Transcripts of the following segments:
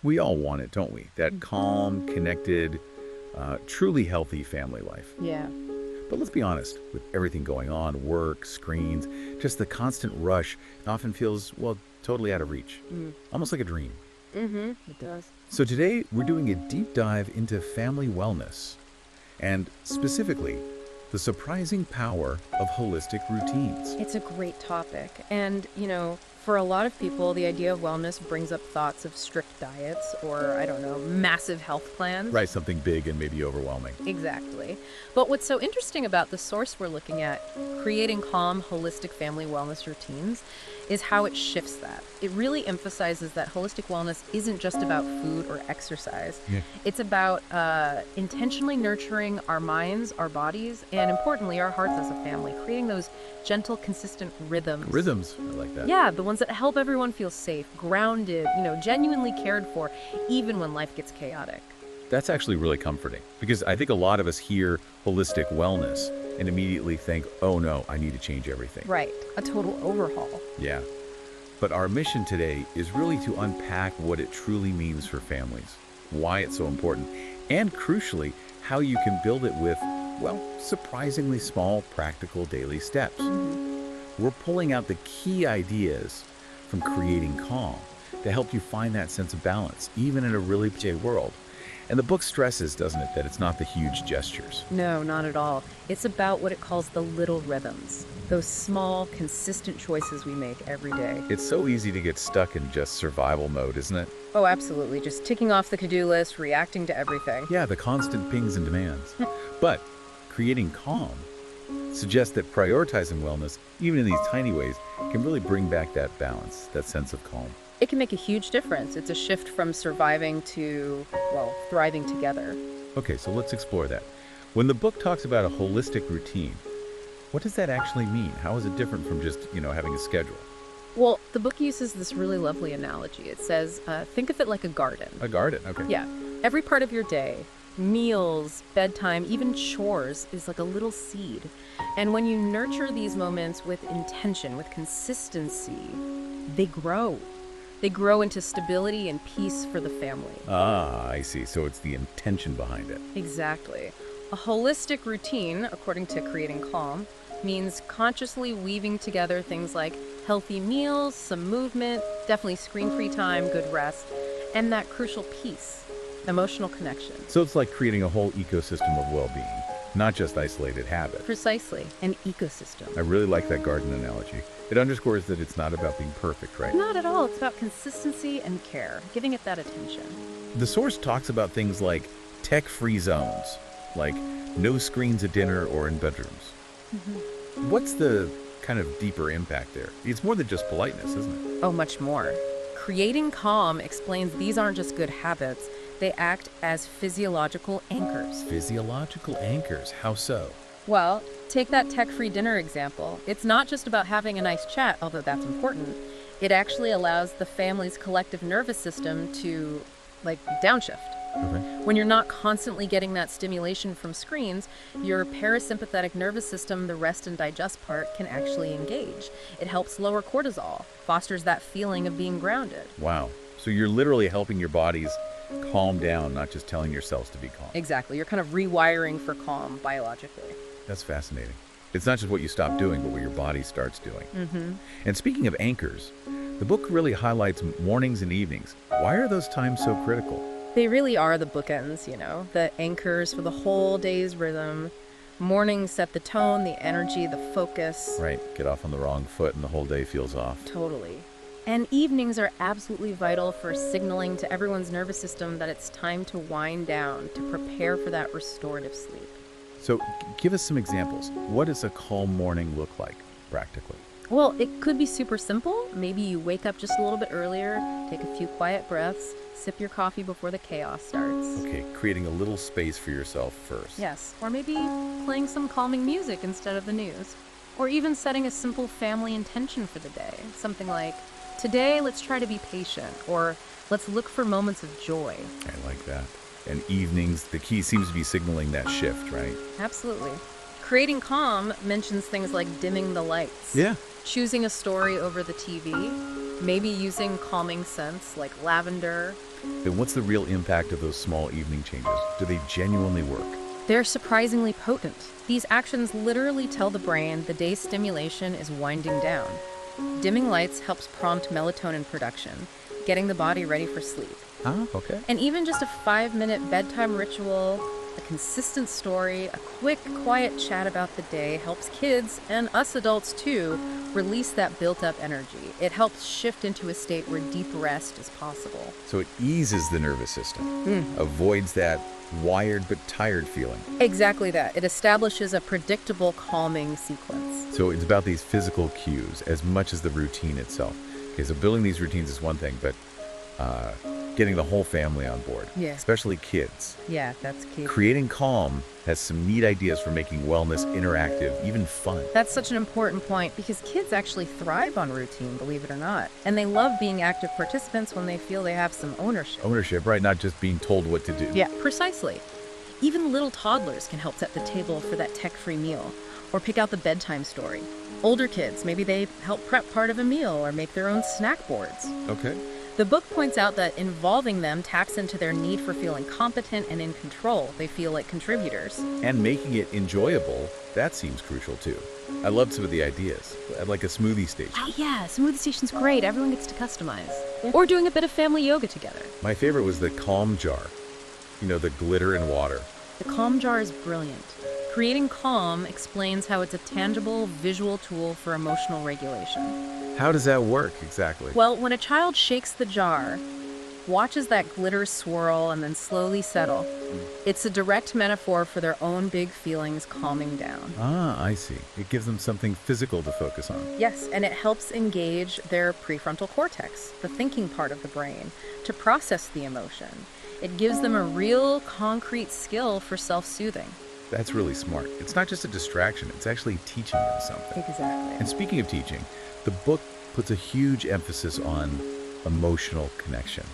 We all want it, don't we? That calm, connected, truly healthy family life. Yeah. But let's be honest, with everything going on, work, screens, just the constant rush often feels, well, totally out of reach. Almost like a dream. It does. So today, we're doing a deep dive into family wellness, and specifically, the surprising power of holistic routines. It's a great topic. And, for a lot of people, the idea of wellness brings up thoughts of strict diets or, I don't know, massive health plans. Right, something big and maybe overwhelming. Exactly. But what's so interesting about the source we're looking at, creating calm, holistic family wellness routines, is how it shifts that. It really emphasizes that holistic wellness isn't just about food or exercise. Yeah. It's about intentionally nurturing our minds, our bodies, and importantly, our hearts as a family, creating those gentle, consistent rhythms. Rhythms, I like that. Yeah, the ones that help everyone feel safe, grounded, genuinely cared for, even when life gets chaotic. That's actually really comforting because I think a lot of us hear holistic wellness and immediately think, oh no, I need to change everything. Right, a total overhaul. Yeah. But our mission today is really to unpack what it truly means for families, why it's so important, and crucially, how you can build it with, well, surprisingly small, practical daily steps. We're pulling out the key ideas from creating calm to help you find that sense of balance, even in a really busy world. And the book stresses, doesn't it, that it's not the huge gestures. No, not at all. It's about what it calls the little rhythms, those small, consistent choices we make every day. It's so easy to get stuck in just survival mode, isn't it? Oh, absolutely. Just ticking off the to-do list, reacting to everything. Yeah, the constant pings and demands. But creating calm suggests that prioritizing wellness, even in these tiny ways, can really bring back that balance, that sense of calm. It can make a huge difference. It's a shift from surviving to, well, thriving together. Okay, so let's explore that. When the book talks about a holistic routine, what does that actually mean? How is it different from just, having a schedule? Well, the book uses this really lovely analogy. It says, think of it like a garden. A garden, okay. Yeah. Every part of your day, meals, bedtime, even chores, is like a little seed. And when you nurture these moments with intention, with consistency, they grow. They grow into stability and peace for the family. Ah, I see. So it's the intention behind it. Exactly. A holistic routine, according to Creating Calm, means consciously weaving together things like healthy meals, some movement, definitely screen-free time, good rest, and that crucial peace, emotional connection. So it's like creating a whole ecosystem of well-being, not just isolated habits. Precisely, an ecosystem. I really like that garden analogy. It underscores that it's not about being perfect, right? Not at all. It's about consistency and care, giving it that attention. The source talks about things like tech-free zones, like no screens at dinner or in bedrooms. What's the kind of deeper impact there? It's more than just politeness, isn't it? Oh, much more. Creating Calm explains these aren't just good habits. They act as physiological anchors. Physiological anchors, how so? Well, take that tech-free dinner example. It's not just about having a nice chat, although that's important. It actually allows the family's collective nervous system to, downshift. Okay. When you're not constantly getting that stimulation from screens, your parasympathetic nervous system, the rest and digest part, can actually engage. It helps lower cortisol, fosters that feeling of being grounded. Wow. So you're literally helping your bodies calm down, not just telling yourselves to be calm. Exactly. You're kind of rewiring for calm biologically. That's fascinating. It's not just what you stop doing, but what your body starts doing. And speaking of anchors, the book really highlights mornings and evenings. Why are those times so critical? They really are the bookends, the anchors for the whole day's rhythm. Mornings set the tone, the energy, the focus. Right. Get off on the wrong foot and the whole day feels off. Totally. And evenings are absolutely vital for signaling to everyone's nervous system that it's time to wind down, to prepare for that restorative sleep. So give us some examples. What does a calm morning look like, practically? Well, it could be super simple. Maybe you wake up just a little bit earlier, take a few quiet breaths, sip your coffee before the chaos starts. Okay, creating a little space for yourself first. Yes, or maybe playing some calming music instead of the news. Or even setting a simple family intention for the day. Something like, today let's try to be patient, or let's look for moments of joy. I like that. And evenings, the key seems to be signaling that shift, right? Absolutely. Creating Calm mentions things like dimming the lights. Yeah. Choosing a story over the TV, Maybe using calming scents like lavender. Then what's the real impact of those small evening changes? Do they genuinely work? They're surprisingly potent. These actions literally tell the brain the day's stimulation is winding down. Dimming lights helps prompt melatonin production, getting the body ready for sleep. Ah, okay. And even just a 5-minute bedtime ritual, a consistent story, a quick, quiet chat about the day helps kids, and us adults too, release that built-up energy. It helps shift into a state where deep rest is possible. So it eases the nervous system, avoids that wired but tired feeling. Exactly that. It establishes a predictable, calming sequence. So it's about these physical cues as much as the routine itself. Okay, so building these routines is one thing, but getting the whole family on board, especially kids. Yeah, that's key. Creating calm has some neat ideas for making wellness interactive, even fun. That's such an important point because kids actually thrive on routine, believe it or not. And they love being active participants when they feel they have some ownership. Ownership, right? Not just being told what to do. Yeah, precisely. Even little toddlers can help set the table for that tech-free meal or pick out the bedtime story. Older kids, maybe they help prep part of a meal or make their own snack boards. Okay. The book points out that involving them taps into their need for feeling competent and in control. They feel like contributors. And making it enjoyable, that seems crucial too. I love some of the ideas, like a smoothie station. Yeah, smoothie station's great. Everyone gets to customize. Or doing a bit of family yoga together. My favorite was the calm jar. You know, the glitter and water. The calm jar is brilliant. Creating calm explains how it's a tangible, visual tool for emotional regulation. How does that work exactly? Well, when a child shakes the jar, watches that glitter swirl and then slowly settle, it's a direct metaphor for their own big feelings calming down. Ah, I see. It gives them something physical to focus on. Yes, and it helps engage their prefrontal cortex, the thinking part of the brain, to process the emotion. It gives them a real, concrete skill for self-soothing. That's really smart. It's not just a distraction, it's actually teaching them something. Exactly. And speaking of teaching, the book puts a huge emphasis on emotional connection.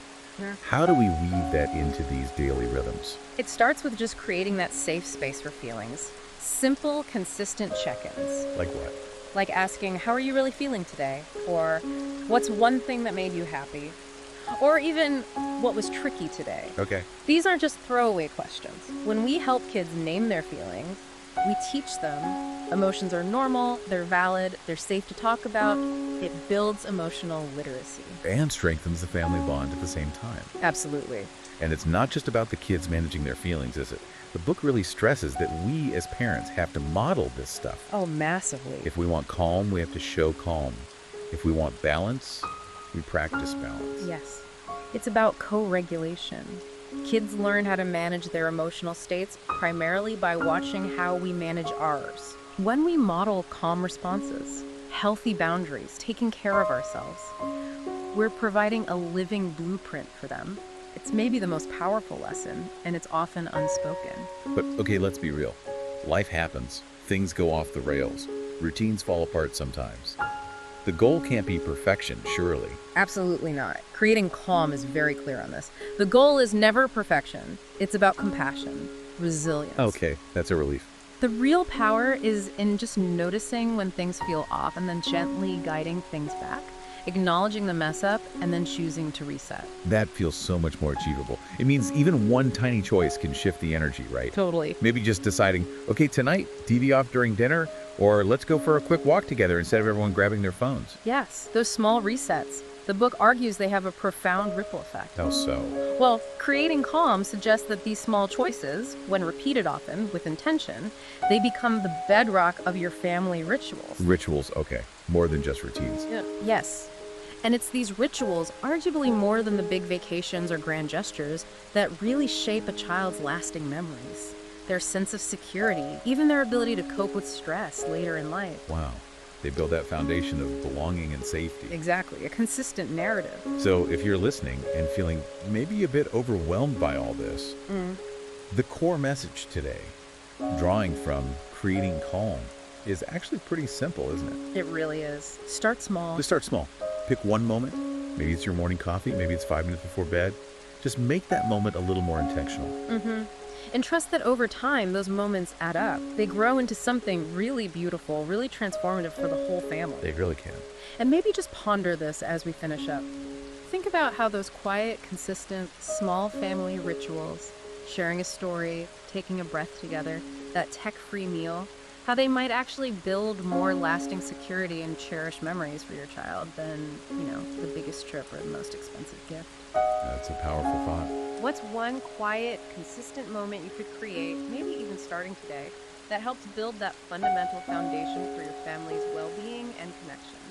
How do we weave that into these daily rhythms? It starts with just creating that safe space for feelings. Simple, consistent check-ins. Like what? Like asking, how are you really feeling today? Or what's one thing that made you happy? Or even, what was tricky today? Okay. These aren't just throwaway questions. When we help kids name their feelings, we teach them emotions are normal, they're valid, they're safe to talk about. It builds emotional literacy. And strengthens the family bond at the same time. Absolutely. And it's not just about the kids managing their feelings, is it? The book really stresses that we as parents have to model this stuff. Oh, massively. If we want calm, we have to show calm. If we want balance, we practice balance. Yes. It's about co-regulation. Kids learn how to manage their emotional states primarily by watching how we manage ours. When we model calm responses, healthy boundaries, taking care of ourselves, we're providing a living blueprint for them. It's maybe the most powerful lesson, and it's often unspoken. But okay, let's be real. Life happens. Things go off the rails. Routines fall apart sometimes. The goal can't be perfection, surely. Absolutely not. Creating calm is very clear on this. The goal is never perfection. It's about compassion, resilience. Okay, that's a relief. The real power is in just noticing when things feel off and then gently guiding things back, acknowledging the mess up, and then choosing to reset. That feels so much more achievable. It means even one tiny choice can shift the energy, right? Totally. Maybe just deciding, okay, tonight, TV off during dinner, or let's go for a quick walk together instead of everyone grabbing their phones. Yes, those small resets. The book argues they have a profound ripple effect. How so? Well, creating calm suggests that these small choices, when repeated often with intention, they become the bedrock of your family rituals. Rituals, okay. More than just routines. Yes. And it's these rituals, arguably more than the big vacations or grand gestures, that really shape a child's lasting memories. Their sense of security, even their ability to cope with stress later in life. Wow. They build that foundation of belonging and safety. Exactly, a consistent narrative. So if you're listening and feeling maybe a bit overwhelmed by all this, the core message today, drawing from creating calm, is actually pretty simple, isn't it? It really is. Start small. Just start small. Pick one moment. Maybe it's your morning coffee. Maybe it's 5 minutes before bed. Just make that moment a little more intentional. And trust that over time, those moments add up. They grow into something really beautiful, really transformative for the whole family. They really can. And maybe just ponder this as we finish up. Think about how those quiet, consistent, small family rituals, sharing a story, taking a breath together, that tech-free meal, how they might actually build more lasting security and cherished memories for your child than, the biggest trip or the most expensive gift. That's a powerful thought. What's one quiet, consistent moment you could create, maybe even starting today, that helps build that fundamental foundation for your family's well-being and connection?